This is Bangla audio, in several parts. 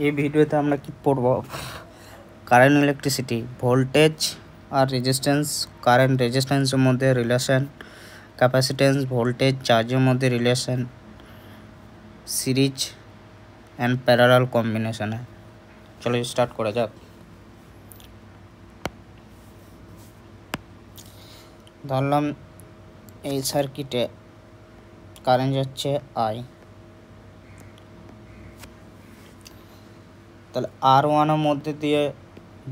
এই ভিডিওতে আমরা কি পড়ব, কারেন্ট ইলেকট্রিসিটি, ভোল্টেজ আর রেজিস্ট্যান্স, কারেন্ট রেজিস্ট্যান্সের মধ্যে রিলেশন, ক্যাপাসিট্যান্স ভোল্টেজ চার্জের মধ্যে রিলেশন, সিরিজ অ্যান্ড প্যারালাল কম্বিনেশনে। চলো স্টার্ট করা যাক। ধরলাম এই সার্কিটে কারেন্ট যাচ্ছে আই, তাহলে R1 এর মধ্যে দিয়ে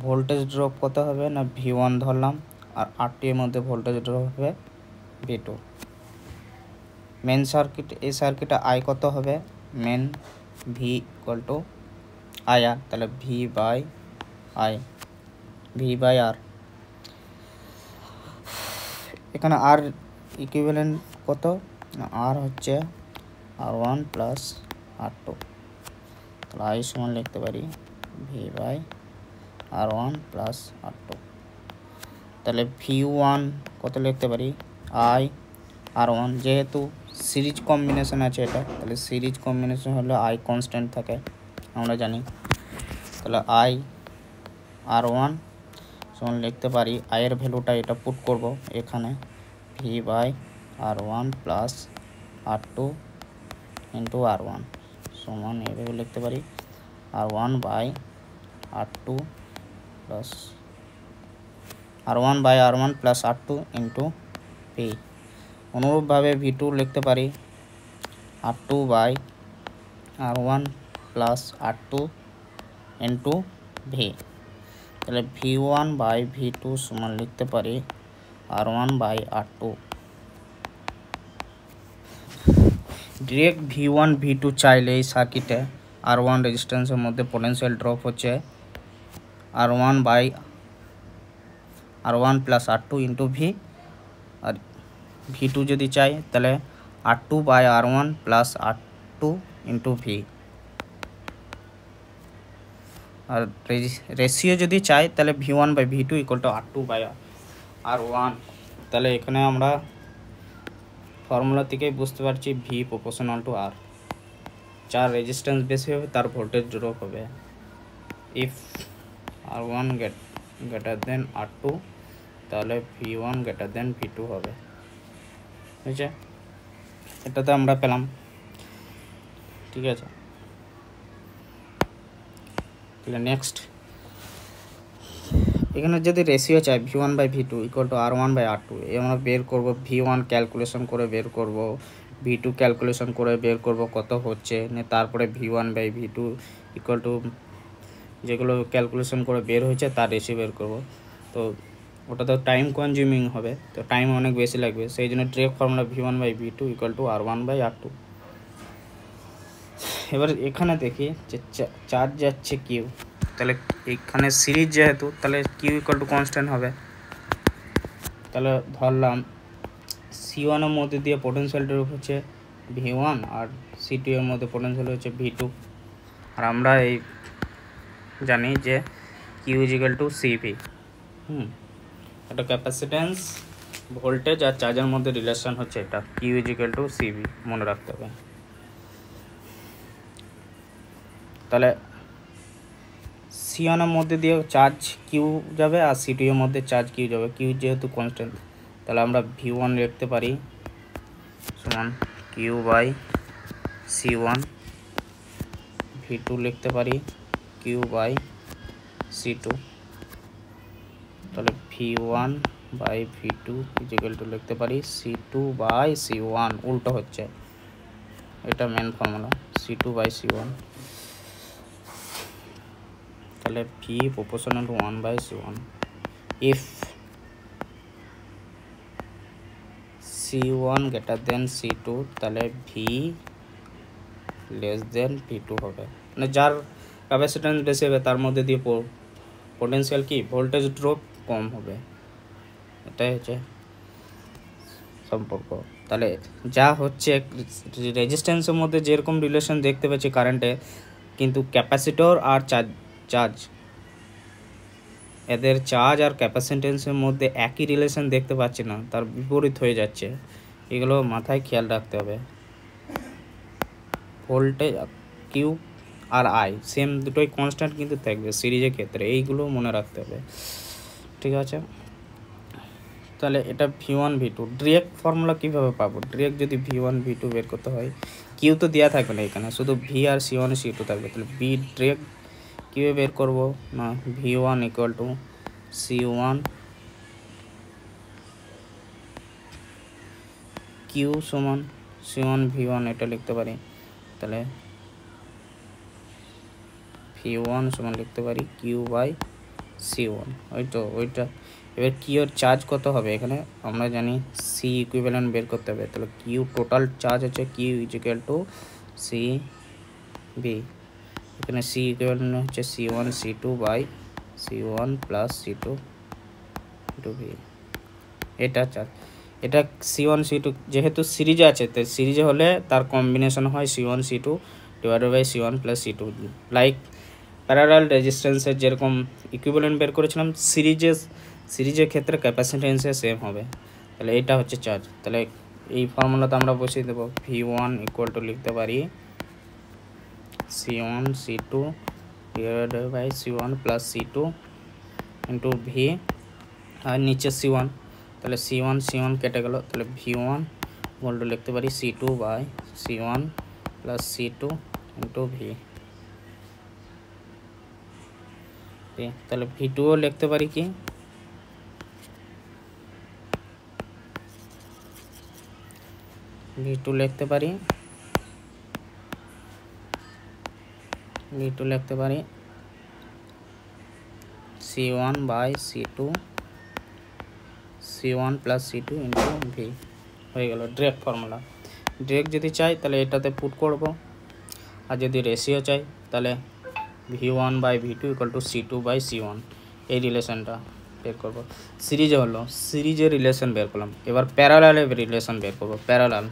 ভোল্টেজ ড্রপ কত হবে না V1 ধরলাম, আর R2 এর মধ্যে ভোল্টেজ ড্রপ হবে V2। মেন সার্কিট, এই সার্কিটে I কত হবে, মেন V ইকুয়াল টু IR, তাহলে V বাই R। এখানে R ইকুইভ্যালেন্ট কত না, R হচ্ছে R1 প্লাস R2, তাহলে I সমান লিখতে পারি V by R1 plus R2। তাহলে V1 কত লিখতে পারি, I R1, যেহেতু সিরিজ কম্বিনেশন আছে এটা, তাহলে সিরিজ কম্বিনেশন হলে I কনস্ট্যান্ট থাকে আমরা জানি। তাহলে I R1 সমান লিখতে পারি, I এর ভ্যালুটা এটা পুট করব এখানে, V by R1 plus R2 into R1 সমান এভাবে লিখতে পারি R1 by R2 plus R1 by R1 plus R2 into V। অনুরূপভাবে V2 লিখতে পারি R2 by R1 plus R2 into V। তাহলে V1 বাই V2 সমান লিখতে পারি R1 by R2। Direct V1 V2 চাইলে এই সার্কিটে R1 রেজিস্ট্যান্সের মধ্যে পোটেনশিয়াল ড্রপ হচ্ছে R1 by R1 plus R2 into V, আর V2 যদি চাই তাহলে R2 by R1 plus R2 into V। আর রেশিও যদি চাই তাহলে V1 by V2 equal to R2 by R1। তাহলে এখানে আমরা ফর্মুলা থেকেই বুঝতে পারছি V প্রপোর্শনাল টু R। যার রেজিস্ট্যান্স বেশি হবে তার ভোল্টেজ ড্রপ হবে। If R1 greater than R2 তাহলে V1 গ্রেটার দেন V2 হবে। ঠিক আছে, এটা তো আমরা পেলাম। ঠিক আছে, তাহলে নেক্সট এখানে যদি রেশিও চাই V1 by V2 equal to R1 by R2, আমরা বের করব V1 ক্যালকুলেশন করে বের করব, V2 ক্যালকুলেশন করে বের করব কত হচ্ছে, তারপরে V1 by V2 equal to যেগুলো ক্যালকুলেশন করে বের হয়েছে তার রেশিও বের করব। তো ওটা তো টাইম কনজিউমিং হবে, তো টাইম অনেক বেশি লাগবে, সেই জন্য direct formula V1 by V2 equal to R1 by R2। এবার এখানে দেখি যে চার্জ যাচ্ছে কিউ, তাহলে এখানে সিরিজ যেহেতু তাহলে কিউ ইকুয়াল টু কনস্ট্যান্ট হবে। তাহলে ধরলাম C1 এর মধ্যে দিয়ে পোটেনশিয়াল ড্রপ হচ্ছে V1 আর C2 এর মধ্যে পোটেনশিয়াল হচ্ছে V2, আর আমরা এই জানি যে Q is equal to CV। এটা ক্যাপাসিট্যান্স ভোল্টেজ আর চার্জের মধ্যে রিলেশন হচ্ছে এটা, Q is equal to CV, মনে রাখতে হবে। তাহলে C1 এর মধ্যে দিয়ে চার্জ কিউ যাবে আর C2 এর মধ্যে চার্জ কিউ যাবে, কিউ যেহেতু কনস্ট্যান্ট, তাহলে আমরা V1 লিখতে পারি সমান কিউ বাই C1, V2 লিখতে পারি কিউ বাই C2, তাহলে V1 by V2 equal two লিখতে পারি C2 বাই C1, উল্টো হচ্ছে, এটা main formula C2 by C1। তাহলে V proportional to 1 by C1। If C1 greater than C2 তাহলে V লেস দেন V2 হবে, মানে যার ক্যাপাসিট্যান্স বেশি হবে তার মধ্যে দিয়ে পোটেনশিয়াল কি ভোল্টেজ ড্রপ কম হবে, এটাই হচ্ছে সম্পর্ক। তাহলে যা হচ্ছে রেজিস্ট্যান্সের মধ্যে যেরকম রিলেশন দেখতে পাচ্ছি কারেন্টে, কিন্তু ক্যাপাসিটর আর চার্জ এদের চার্জ আর ক্যাপাসিট্যান্সের মধ্যে একই রিলেশন দেখতে পাচ্ছি না, তার বিপরীত হয়ে যাচ্ছে। এগুলো মাথায় খেয়াল রাখতে হবে। ভোল্টেজ কিউ আর আই সেম দুটোই কনস্ট্যান্ট কিন্তু থাকবে সিরিজের ক্ষেত্রে, এইগুলো মনে রাখতে হবে, ঠিক আছে। তাহলে এটা V1 V2 ডিরেক্ট ফর্মুলা কীভাবে পাবো? ডিরেক্ট যদি V1 V2 বের করতে হয়, কিউ তো দেওয়া থাকবে না এখানে, শুধু ভি আর C1 C2 থাকবে, তাহলে বি ডিরেক্ট কীভাবে বের করবো না, V1 equal to C1 Q সমান C1 V1 এটা লিখতে পারি, তাহলে V1 সমান লিখতে পারি কিউ বাই C1, ওইটা। এবার কিউর চার্জ কত হবে এখানে আমরা জানি, সি ইকুইভ্যালেন্ট বের করতে হবে, তাহলে কিউ টোটাল চার্জ হচ্ছে Q is equal to C V, এখানে সি ইকুইভ্যালেন্ট হচ্ছে C1 C2 by C1 plus C2 to V, এটা চার্জ। এটা C1 C2 যেহেতু সিরিজে আছে, তো সিরিজে হলে তার কম্বিনেশন হয় C1 C2 divided by C1 plus C2, like parallel রেজিস্ট্যান্সের যেরকম ইকুইভ্যালেন্ট বের করেছিলাম, সিরিজের ক্ষেত্রে ক্যাপাসিট্যান্সে সেম হবে। তাহলে এটা হচ্ছে চার্জ, তাহলে এই ফর্মুলাতে আমরা বসিয়ে দেবো V1 ইকুয়াল টু লিখতে পারি C1 C2 divided by C1 plus C2 into V, আর নিচে C1, তাহলে C1 কেটে গেল, তাহলে V1 ইকুয়াল টু লিখতে পারি C2 by C1 plus C2 into V, তাহলে V2ও লিখতে পারি কি V2 লিখতে পারি C1 by C2 C1 plus C2 into V, হয়ে গেল ডিরেক্ট ফর্মুলা। ডিরেক্ট যদি চাই তাহলে এটাতে পুট করব, আর যদি রেশিও চাই তাহলে V1 by V2 equal to C2 by C1, এই রিলেশনটা বের করব। সিরিজে হলো সিরিজের রিলেশন বের করলাম, এবার প্যারালালের রিলেশন বের করব, প্যারালাল।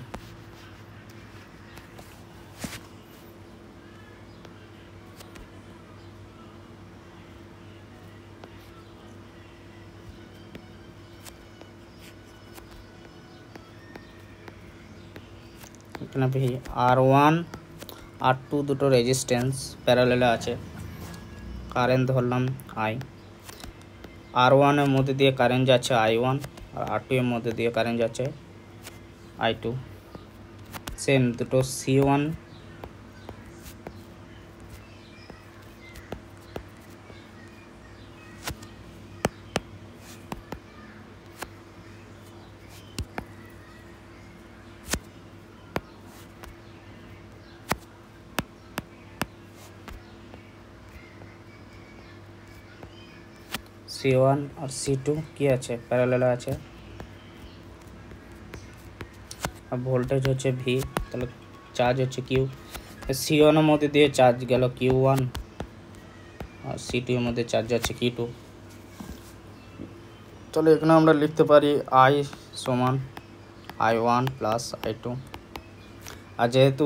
এখানে R1 R2 দুটো রেজিস্ট্যান্স প্যারালালে আছে, কারেন্ট ধরলাম I, R1 এর মধ্যে দিয়ে কারেন্ট যাচ্ছে I1, আর R2 এর মধ্যে দিয়ে কারেন্ট যাচ্ছে I2, সেম দুটো C1 C1 আর C2 কি আছে প্যারালালে আছে, আর ভোল্টেজ হচ্ছে V, তাহলে চার্জ হচ্ছে Q, C1 এর মধ্যে দিয়ে চার্জ গেল Q1, আর C2 এর মধ্যে চার্জ যাচ্ছে Q2, তাহলে এখানে আমরা লিখতে পারি I সমান I1 প্লাস I2, আর যেহেতু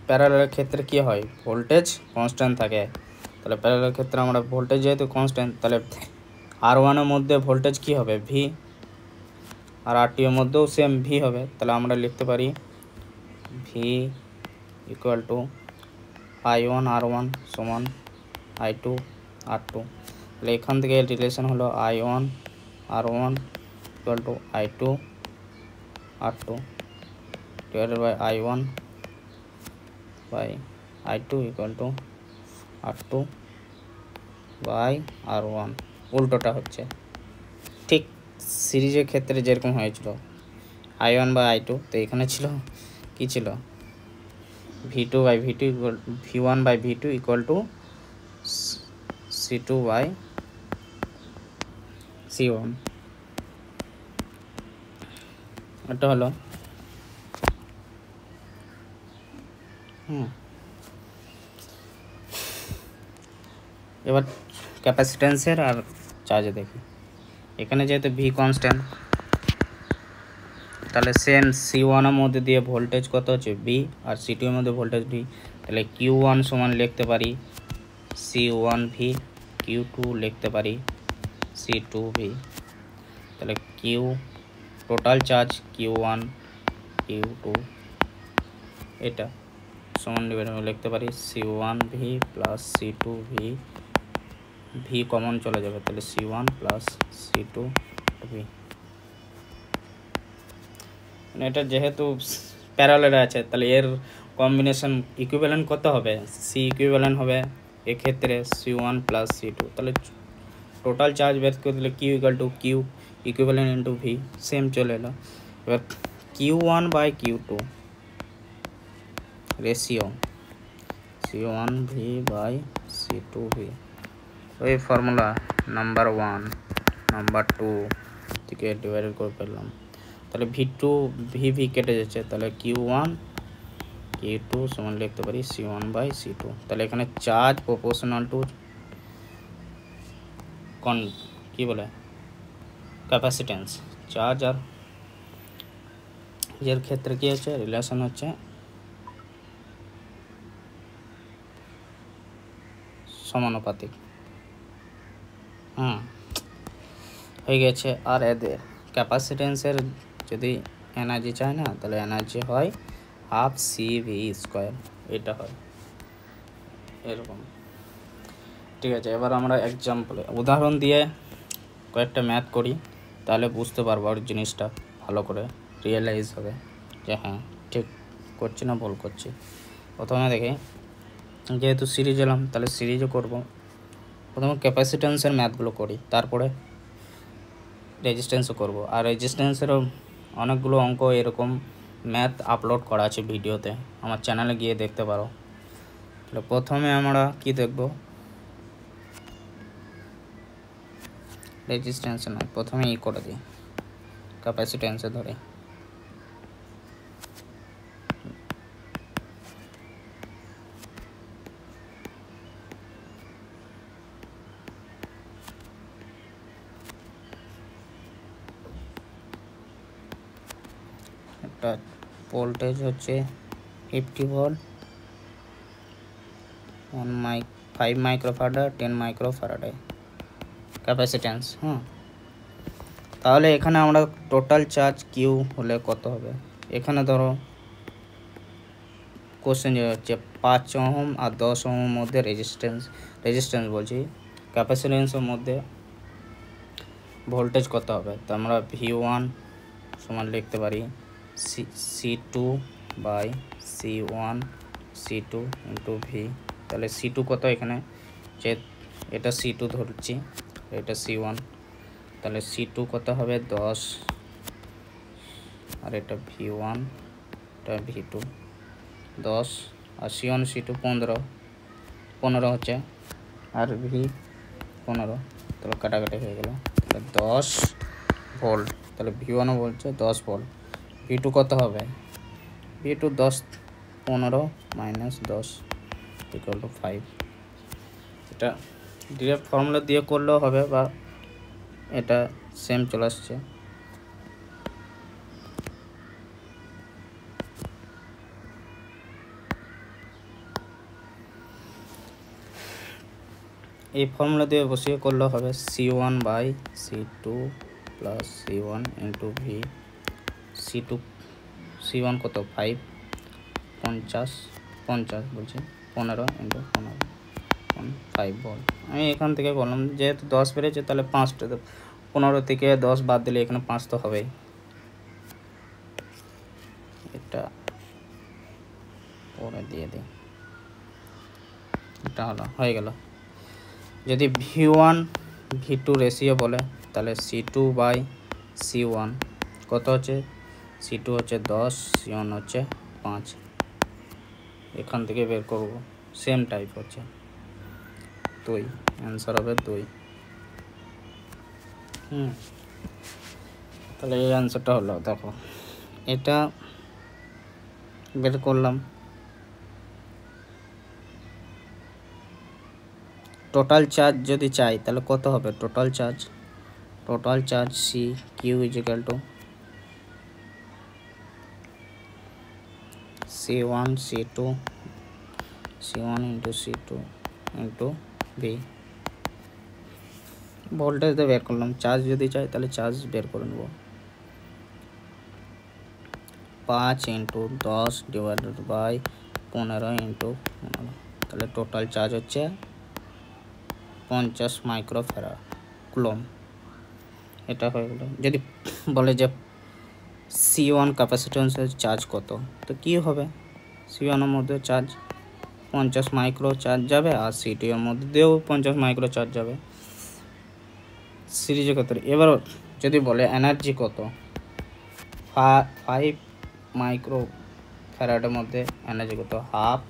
প্যারালালের ক্ষেত্রে কি হয় ভোল্টেজ কনস্ট্যান্ট থাকে, তাহলে প্যারালালের ক্ষেত্রে আমরা ভোল্টেজ যেহেতু কনস্ট্যান্ট, তাহলে R1 এর মধ্যে ভোল্টেজ কি হবে V, আর R2 এর মধ্যেও সেম V হবে, তাহলে আমরা লিখতে পারি V equal two I1 R1 সমান I2 R2, তাহলে এখান থেকে রিলেশন হলো I1 R1 equal to I2 R2 divided by I1 by I2 equal to R2 by R1, উল্টোটা হচ্ছে ঠিক সিরিজের ক্ষেত্রে যেরকম হয়েছিল I1 বাই I2, তো এখানে ছিল কি ছিল V2 by V2 equal V1 by V2 equal to C2 by C1, এটা হলো এবার ক্যাপাসিট্যান্সের আর চার্জে দেখি, এখানে যেহেতু V কনস্ট্যান্ট, তাহলে সেম C1 এর মধ্যে দিয়ে ভোল্টেজ কত হচ্ছে V, আর C2 এর মধ্যে ভোল্টেজ V, তাহলে Q1 সমান লিখতে পারি C1 V, Q2 লিখতে পারি C2 V, তাহলে Q total charge Q1 Q2 এটা সমান লিখতে পারি C1 V plus C2 V, V common চলে যাবে, তাহলে C1 প্লাস C2 V। এটা যেহেতু প্যারালাল আছে তাহলে এর কম্বিনেশন ইকুইভ্যালেন্ট কত হবে, সি ইকুইভ্যালেন্ট হবে এক্ষেত্রে C1 প্লাস C2, তাহলে টোটাল চার্জ বের করে দিলে Q equal to Q equivalent into V, same চলে এলো। এবার Q1 by Q2 ratio C1 V by C2 V, ওই ফর্মুলা নাম্বার 1 নাম্বার 2 থেকে ডিভাইডেড করে ফেললাম, তাহলে V2 V কেটে যাচ্ছে, তাহলে Q1 Q2 সমান লিখতে পারি C1 বাই C2। তাহলে এখানে চার্জ প্রপোর্শনাল টু কি বলে ক্যাপাসিটেন্স, চার্জ আর এর ক্ষেত্রে কি হচ্ছে রিলেশন হচ্ছে সমানুপাতিক। হয়ে গেছে। আর এদের ক্যাপাসিটেন্সের যদি এনার্জি চায় না, তাহলে এনার্জি হয় হাফ CV স্কোয়ার, এটা হয় এরকম। ঠিক আছে, এবার আমরা এক্সাম্পলে উদাহরণ দিয়ে কয়েকটা ম্যাথ করি, তাহলে বুঝতে পারবো আর জিনিসটা ভালো করে রিয়েলাইজ হবে যে হ্যাঁ ঠিক করছি না ভুল করছি। প্রথমে দেখি, যেহেতু সিরিজ এলাম তাহলে সিরিজও করব। প্রথমে ক্যাপাসিটেন্সের ম্যাথগুলো করি, তারপরে রেজিস্ট্যান্সও করব। আর রেজিস্ট্যান্সেরও অনেকগুলো অঙ্ক এরকম ম্যাথ আপলোড করা আছে ভিডিওতে, আমার চ্যানেলে গিয়ে দেখতে পারো। তাহলে প্রথমে আমরা কি দেখব, রেজিস্ট্যান্সে নয়, প্রথমে করে দিই ক্যাপাসিটেন্সে ধরে। একটা ভোল্টেজ হচ্ছে 50 ভোল্ট, 5 মাইক্রোফ্যারাড, 10 মাইক্রোফ্যারাডে ক্যাপাসিটেন্স। তাহলে এখানে আমরা টোটাল চার্জ কিউ হলে কত হবে, এখানে ধরো কোশ্চেন হচ্ছে 5 ওহম আর 10 ওহমের মধ্যে রেজিস্ট্যান্স বলছি, ক্যাপাসিটেন্সের মধ্যে ভোল্টেজ কত হবে। তো আমরা V1 সমান লিখতে পারি C2 by C1 C2 into V. তাহলে C2 কত, এখানে যে এটা C2 ধরছি, এটা C1, তাহলে C2 কত হবে 10, আর এটা V1, এটা V2 10, আর C1 C2 15 হচ্ছে, আর V 15, তাহলে কাটাকাটি হয়ে গেল। তাহলে 10 ভোল্ট, তাহলে V1 বলছে 10 ভোল্ট। V2 কত হবে, V2 10 15 মাইনাস 10 ইকুয়াল টু 5। এটা ডিরেক্ট ফর্মুলা দিয়ে করলেও হবে, বা এটা সেম চলে আসছে। এই ফর্মুলা দিয়ে বসিয়ে করলেও হবে C1 by C2 plus C1 into V. C1 কত 5, 50 বলছি 15 ইন্টু 15 5 ভোল্ট। আমি এখান থেকে বললাম যেহেতু 10 বেড়েছে তাহলে 5টা, 15 থেকে 10 বাদ দিলে এখানে 5 তো হবেই। এটা পরে দিয়ে দিই, এটা হয়ে গেল। যদি V1 V2 রেশিও বলে, তাহলে C2 বাই C1 কত হচ্ছে, C2 হচ্ছে 10, C1 হচ্ছে 5, এখান থেকে বের করব। সেম টাইপ হচ্ছে 2, অ্যান্সার হবে 2। তাহলে এই অ্যান্সারটা হলো, দেখো এটা বের করলাম। টোটাল চার্জ যদি চাই তাহলে কত হবে, total charge C Q equal to C1 into C2 into V. Voltage তো বের করলাম, চার্জ যদি চাই তাহলে চার্জ বের করে নেব। 5 ইন্টু 10 ডিভাইডেড বাই 15 ইন্টু 15, তাহলে টোটাল চার্জ হচ্ছে 50 মাইক্রোফ্যারাড কুলম। এটা হয়ে গেল। যদি বলে যে C1 ক্যাপাসিট্যান্সের চার্জ কত, তো কি হবে, C1 এর মধ্যে চার্জ 50 মাইক্রো চার্জ যাবে, আর C2 এর মধ্যে দিয়েও 50 মাইক্রো চার্জ যাবে সিরিজের ক্ষেত্রে। এবার যদি বলে এনার্জি কত, 5 মাইক্রো ফ্যারাডের মধ্যে এনার্জি কত, half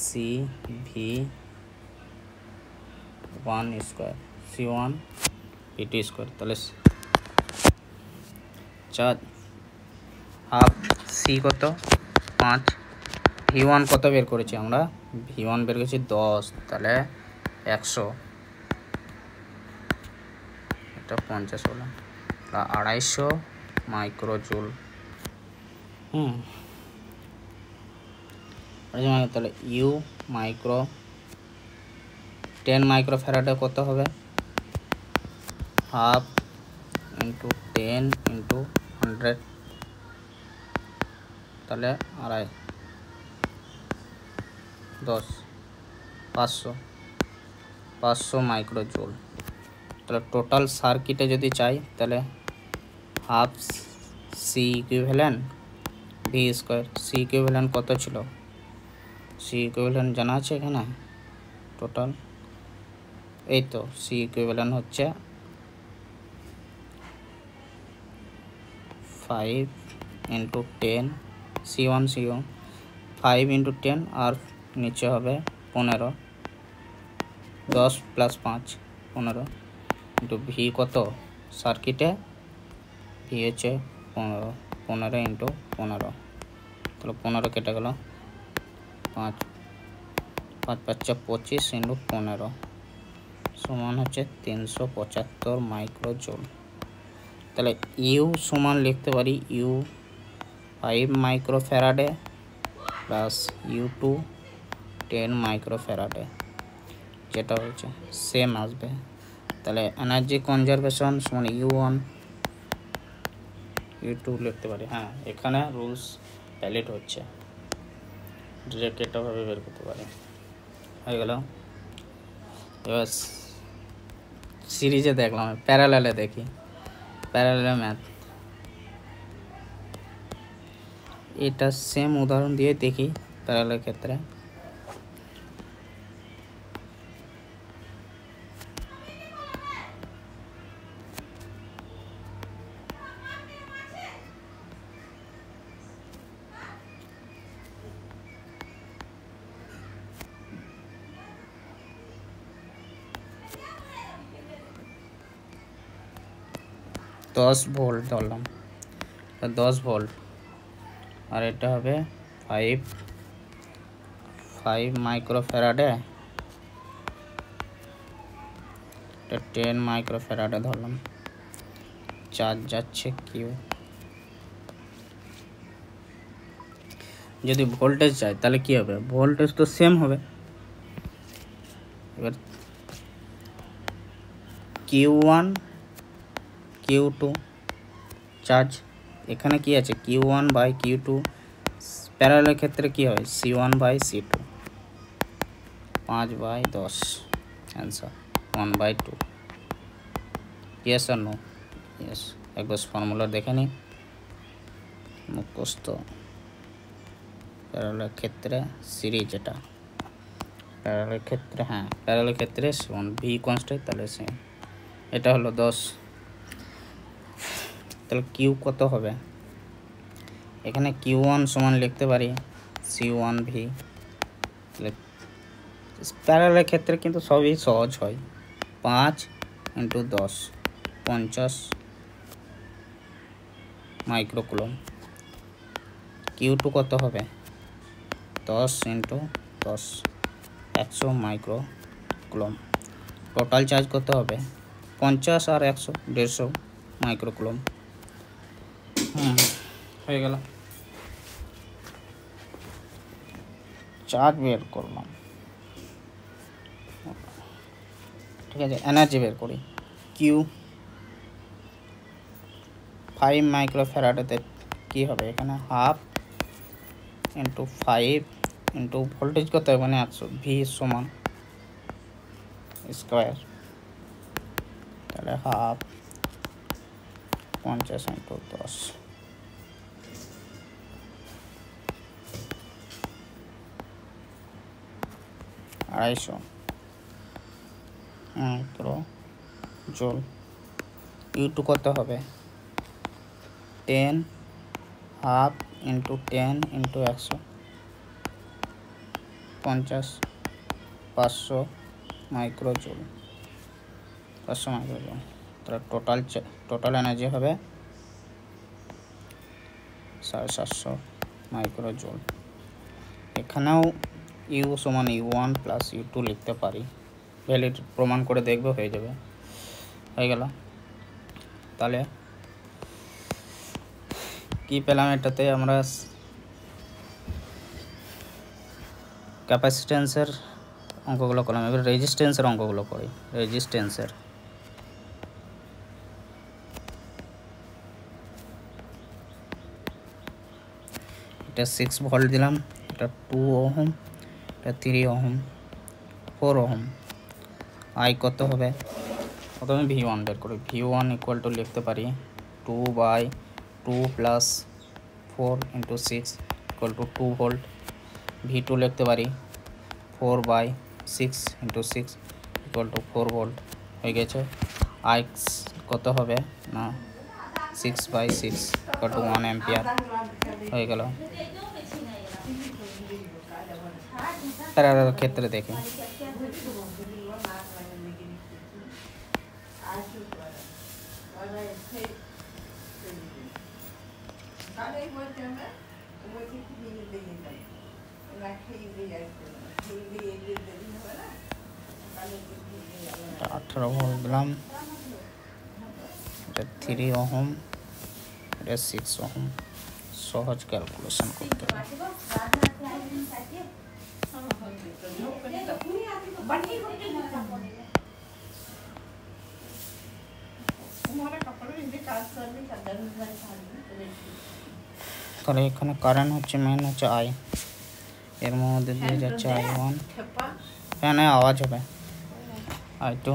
CV1 square C1 V2 square. তাহলে চার্জ হাফ সি কত 5, V1 কত বের করেছি আমরা, V1 বের করেছি 10, তাহলে 100, এটা 50 হলো, 250 মাইক্রোজুল। তাহলে ইউ মাইক্রো 10 মাইক্রো ফ্যারাডে কত হবে, হাফ ইন্টু 10 ইন্টু 100, তাহলে 10 500 মাইক্রোজুল। তাহলে টোটাল সার্কিটে যদি চাই, তাহলে half C equivalent V square. C equivalent কত ছিল, সি ইকুইভ্যালেন্ট জানা আছে এখানে টোটাল, এই তো সি ইকুইভ্যালেন্ট হচ্ছে 5 ইন্টু 10 C1 5 ইন্টু 10 আর নিচে হবে 15, 10 প্লাস 5 15 ইন্টু ভি কত সার্কিটে, ভি হচ্ছে 15 ইন্টু 15, তাহলে 15 কেটে গেল, 5 5 25 ইন্টু 15 সমান হচ্ছে 375 মাইক্রোজুল। তাহলে ইউ সমান লিখতে পারি ইউ 5 মাইক্রোফ্যারাডে প্লাস U2 10 মাইক্রোফ্যারাডে, যেটা হচ্ছে সেম আসবে। তাহলে এনার্জি কনজারভেশন সমান U1 U2 লিখতে পারি। হ্যাঁ, এখানে রুলস ভ্যালিড হচ্ছে, ডিরেক্ট এটাভাবে বের করতে পারি। হয়ে গেল। এবার সিরিজে দেখলাম, প্যারালালে দেখি, প্যারালালে ম্যাথ, এটা সেম উদাহরণ দিয়ে দেখি প্যারালালের ক্ষেত্রে। দশ ভোল্ট ধরলাম, 10 ভোল্ট, আর এটা হবে 5 মাইক্রোফ্যারাডে, এটা 10 মাইক্রোফ্যারাডে ধরলাম, চার্জ যাচ্ছে কিউ। যদি ভোল্টেজ চাই তাহলে কি হবে, ভোল্টেজ তো সেম হবে। এবার Q1 Q2 চার্জ, এখানে কি আছে Q1 বাই Q2, প্যারালালের ক্ষেত্রে কি হয় C1 by C2, 5/10, answer 1/2। Yes আর নো, ইয়েস। একবার ফর্মুলা দেখে নিই মুখস্থ। প্যারালালের ক্ষেত্রে সিরিজ, এটা প্যারালালের ক্ষেত্রে, হ্যাঁ প্যারালালের ক্ষেত্রে সমান ভি কনস্ট্যান্ট, তাহলে সেম। এটা হলো 10, তাহলে কিউ কত হবে, এখানে Q1 সমান লিখতে পারি C1V। তাহলে প্যারালালের ক্ষেত্রে কিন্তু সবই সহজ হয়, 5 ইন্টু 10 50 মাইক্রোকুলম। Q2 কত হবে, 10 ইন্টু 10 100 মাইক্রোকুলম। টোটাল চার্জ কত হবে, 50 আর 100 150 মাইক্রোকুলম। হয়ে গেল, চার্জ বের করলাম। ঠিক আছে, এনার্জি বের করি। কিউ 5 মাইক্রোফ্যারাডেতে কি হবে, এখানে হাফ ইন্টু 5 ইন্টু ভোল্টেজ কত হবে মানে 100, ভি সমান স্কোয়ার, তাহলে হাফ 50 ইন্টু 10, আড়াইশো মাইক্রো জুল। ইউ2 কত হবে 10 half into 10 into 100, 50, 500 micro joule, 500 micro joule. তাহলে টোটাল এনার্জি হবে 750 মাইক্রো জুল। এখানেও ইউ সমান U1 প্লাস U2 লিখতে পারি, ভ্যালিড প্রমাণ করে দেখবে হয়ে যাবে, হয়ে গেল। তাহলে কি পেলাম এটাতে, আমরা ক্যাপাসিট্যান্সের অঙ্কগুলো করলাম, এবার রেজিস্ট্যান্সের অঙ্কগুলো করি। রেজিস্ট্যান্সের এটা 6 ভোল্ট দিলাম, এটা 2 ওহম, এটা 3 ওহম, 4 ওহম। আই কত হবে, প্রথমে V1 বের করি। V1 ইকুয়াল টু লিখতে পারি 2/2 plus 4 into 6 equal to 2 volt. V2 লিখতে পারি 4/6 ইন্টু 6 ইকুয়াল টু 4 ভোল্ট, হয়ে গেছে। আই কত হবে না 6/6 ইকুয়াল টু 1 অ্যাম্পিয়ার, হয়ে গেল। ক্ষেত্রে দেখি এটা 18 ভোল্ট দিলাম, এটা 3 ওহম, এটা 6 ওহম। সহজ ক্যালকুলেশন করতে হবে। তাহলে এখানে কারেন্ট হচ্ছে মেন হচ্ছে আই, এর মধ্যে দিয়ে যাচ্ছে I1, এখানে আওয়াজ হবে I2।